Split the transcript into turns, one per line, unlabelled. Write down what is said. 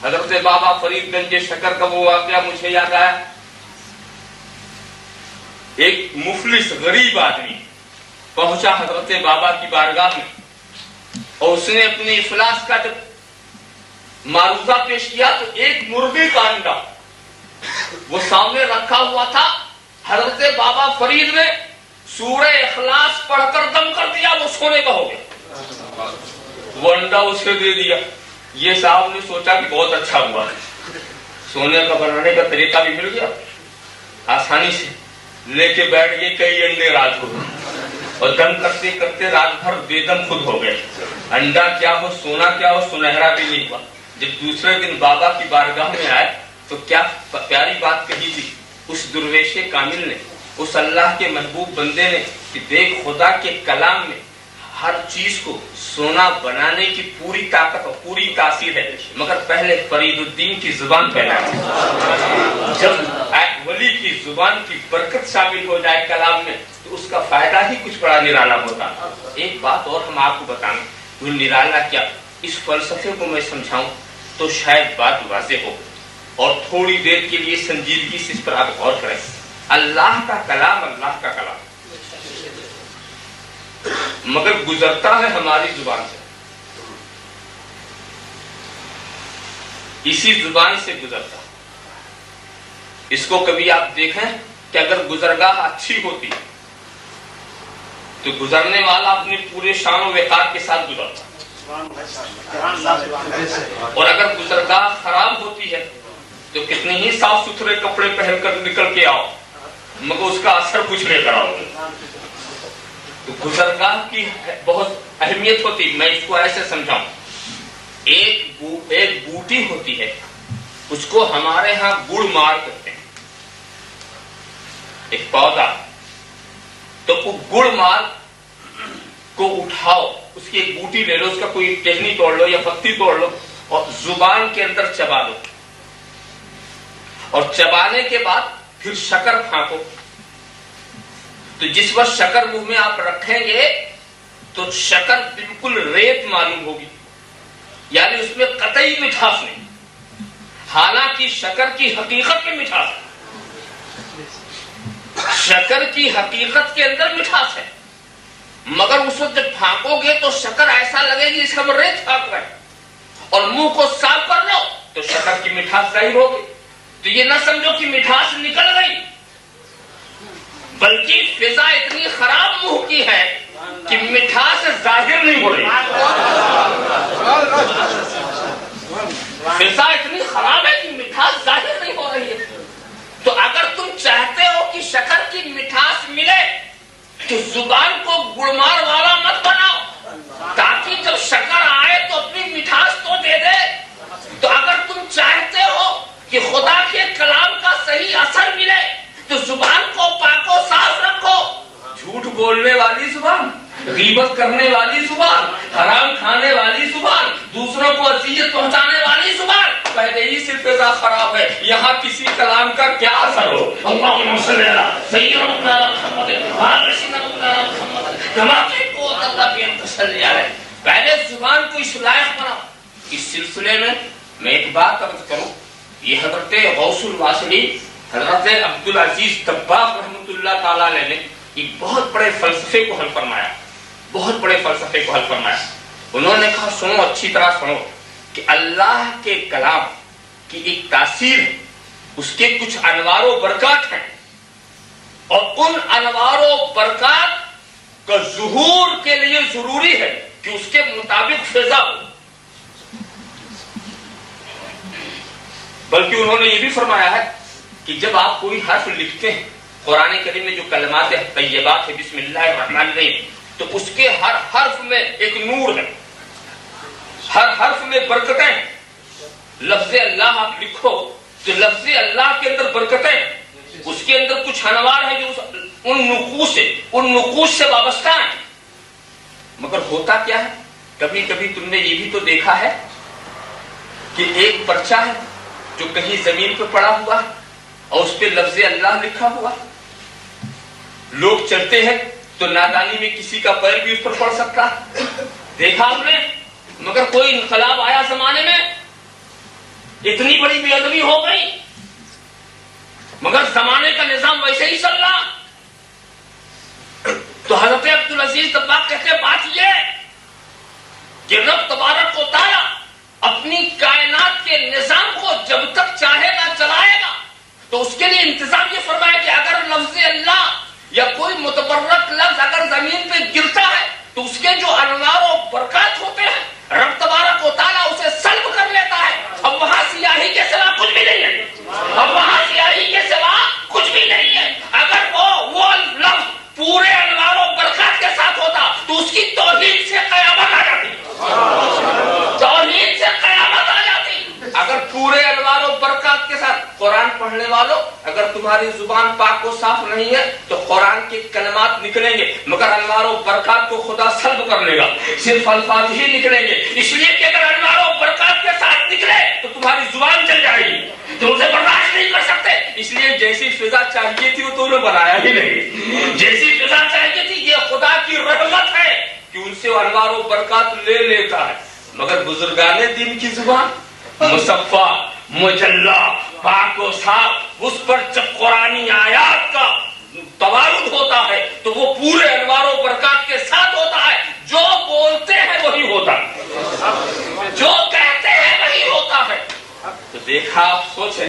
حضرت بابا فرید گنج شکر کا وہ واقعہ مجھے یاد آیا. ایک مفلس غریب آدمی پہنچا حضرت بابا کی بارگاہ میں اور اس نے اپنے افلاس کا جب معروضہ پیش کیا تو ایک مرغی کا انڈا وہ سامنے رکھا ہوا تھا. حضرت بابا فرید نے سورہ اخلاص پڑھ کر دم کر دیا, وہ سونے کا ہو گیا. وہ انڈا اسے دے دیا. یہ صاحب نے سوچا کہ بہت اچھا ہوا, سونے کا بنانے کا طریقہ بھی مل گیا, آسانی سے لے کے بیٹھ گئے. کئی انڈے رات کو اور دم کرتے کرتے رات بھر بے دم خود ہو گئے. انڈا کیا ہو, سونا کیا ہو, سنہرا بھی نہیں ہوا. جب دوسرے دن بابا کی بارگاہ میں آئے تو کیا پیاری بات کہی تھی اس درویش کامل نے, اس اللہ کے محبوب بندے نے کہ دیکھ خدا کے کلام میں ہر چیز کو سونا بنانے کی پوری طاقت اور پوری تاثیر ہے, مگر پہلے فرید الدین کی زبان پھیلائے. جب ایک ولی کی زبان کی برکت شامل ہو جائے کلام میں تو اس کا فائدہ ہی کچھ بڑا نرالا ہوتا. ایک بات اور ہم آپ کو بتائیں, وہ نرالا کیا, اس فلسفے کو میں سمجھاؤں تو شاید بات واضح ہو اور تھوڑی دیر کے لیے سنجیدگی سے اس پر آپ غور کریں. اللہ کا کلام اللہ کا کلام مگر گزرتا ہے ہماری زبان سے, اسی زبان سے گزرتا. اس کو کبھی آپ دیکھیں کہ اگر گزرگاہ اچھی ہوتی تو گزرنے والا اپنے پورے شان و وقار کے ساتھ گزرتا, اور اگر گزرگاہ خراب ہوتی ہے تو کتنے ہی صاف ستھرے کپڑے پہن کر نکل کے آؤ مگر اس کا اثر کچھ نہیں کراؤ. تو گزرگاہ کی بہت اہمیت ہوتی. میں اس کو ایسے سمجھاؤں, ایک بوٹی ہوتی ہے, اس کو ہمارے ہاں گڑ مار کہتے ہیں, ایک پودا. تو وہ گڑ مار کو اٹھاؤ, اس کی ایک بوٹی لے لو, اس کا کوئی ٹہنی توڑ لو یا پتی توڑ لو اور زبان کے اندر چبا دو, اور چبانے کے بعد پھر شکر پھانکو. تو جس وقت شکر منہ میں آپ رکھیں گے تو شکر بالکل ریت معلوم ہوگی, یعنی اس میں قطعی مٹھاس نہیں, حالانکہ شکر کی حقیقت میں مٹھاس ہے, شکر کی حقیقت کے اندر مٹھاس ہے, مگر اس وقت جب پھانکو گے تو شکر ایسا لگے گی اس کا ریت پھانک رہے, اور منہ کو صاف کر لو تو شکر کی مٹھاس ظاہر ہوگی. تو یہ نہ سمجھو کہ مٹھاس نکل گئی, بلکہ فضا اتنی خراب منہ کی ہے کہ مٹھاس ظاہر نہیں ہو رہی. فضا اتنی خراب ہے کہ مٹھاس ظاہر نہیں ہو رہی ہے. تو اگر تم چاہتے ہو کہ شکر کی مٹھاس ملے تو زبان کو گڑمار والا مت بناؤ, تاکہ جب شکر آئے تو اپنی مٹھاس تو دے دے. تو اگر تم چاہتے ہو کہ خدا کے کلام کا صحیح اثر ملے تو زبان کو پاک و صاف رکھو. جھوٹ بولنے والی زبان, غیبت کرنے والی زبان, حرام کھانے والی زبان, دوسروں کو اذیت پہنچانے والی زبان, پہلے ہی سے فضا خراب ہے, یہاں کسی کلام کا کیا اثر ہو. اللہم صلی علی سیدنا محمد وعلی سیدنا محمد کما کو اللہ بھی صلی علیہ. پہلے زبان کو اس لائق بناؤ. اس سلسلے میں میں ایک بات عرض کروں, یہ حضرت غوث الواصلی حضرت عبدالعزیز دباغ رحمۃ اللہ تعالی علیہ نے ایک بہت بڑے فلسفے کو حل فرمایا, بہت بڑے فلسفے کو حل فرمایا. انہوں نے کہا سنو, اچھی طرح سنو, کہ اللہ کے کلام کی ایک تاثیر ہے, اس کے کچھ انوار و برکات ہیں, اور ان انوار و برکات کا ظہور کے لیے ضروری ہے کہ اس کے مطابق فضا ہو. بلکہ انہوں نے یہ بھی فرمایا ہے کہ جب آپ کوئی حرف لکھتے ہیں, قرآن کریم میں جو کلمات طیبات ہے بسم اللہ الرحمن الرحیم, تو اس کے ہر حرف میں ایک نور ہے, ہر حرف میں برکتیں ہیں. لفظ اللہ آپ لکھو تو لفظ اللہ کے اندر برکتیں ہیں, اس کے اندر کچھ انوار ہیں جو ان نقوش سے وابستہ ہیں. مگر ہوتا کیا ہے, کبھی کبھی تم نے یہ بھی تو دیکھا ہے کہ ایک پرچہ ہے جو کہیں زمین پہ پڑا ہوا اور اس پہ لفظ اللہ لکھا ہوا, لوگ چلتے ہیں تو نادانی میں کسی کا پیر بھی اس پر پڑ سکتا ہے, دیکھا آپ نے. مگر کوئی انقلاب آیا زمانے میں اتنی بڑی بے ادبی ہو گئی، مگر زمانے کا نظام ویسے ہی چل رہا۔ تو حضرت عبدالعزیز دباغ کہتے بات یہ کہ رب تبارک و تعالی اپنی کائنات کے نظام کو جب تک چاہے گا چلائے گا، تو اس کے لیے انتظام یہ فرمایا کہ اگر لفظ اللہ یا کوئی متبرک لفظ اگر زمین پہ گرتا ہے تو اس کے جو انوار و برکات ہوتے ہیں رب تبارک و تعالیٰ اسے سلب کر لیتا ہے۔ اب وہاں سیاہی کے سوا کچھ بھی نہیں ہے، اب وہاں سیاہی کے سوا کچھ بھی نہیں ہے۔ اگر وہ لفظ پورے انوار و برکات کے ساتھ ہوتا تو اس کی توحید سے قیامت آ جاتی، توحید سے قیامت آ جاتی۔ اگر پورے انوار و برکات کے ساتھ قرآن پڑھنے والوں، اگر تمہاری زبان پاک و صاف نہیں ہے تو قرآن کے کلمات نکلیں گے مگر انوار و برکات کو خدا سلب کر لے گا، صرف الفاظ ہی نکلیں گے، اس لیے کہ اگر انوار و برکات کے ساتھ نکلے تو تمہاری زبان چل جائے گی، تم اسے برداشت نہیں کر سکتے۔ اس لیے جیسی فضا چاہیے تھی وہ تو انہوں نے بنایا ہی نہیں، جیسی فضا چاہیے تھی یہ خدا کی رحمت ہے کہ ان سے انوار و برکات لے لیتا ہے، مگر بزرگان دین کی زبان مصفا مجلہ پاک و صاف، اس پر جب قرآنی آیات کا توارد ہوتا ہے تو وہ پورے انوار و برکات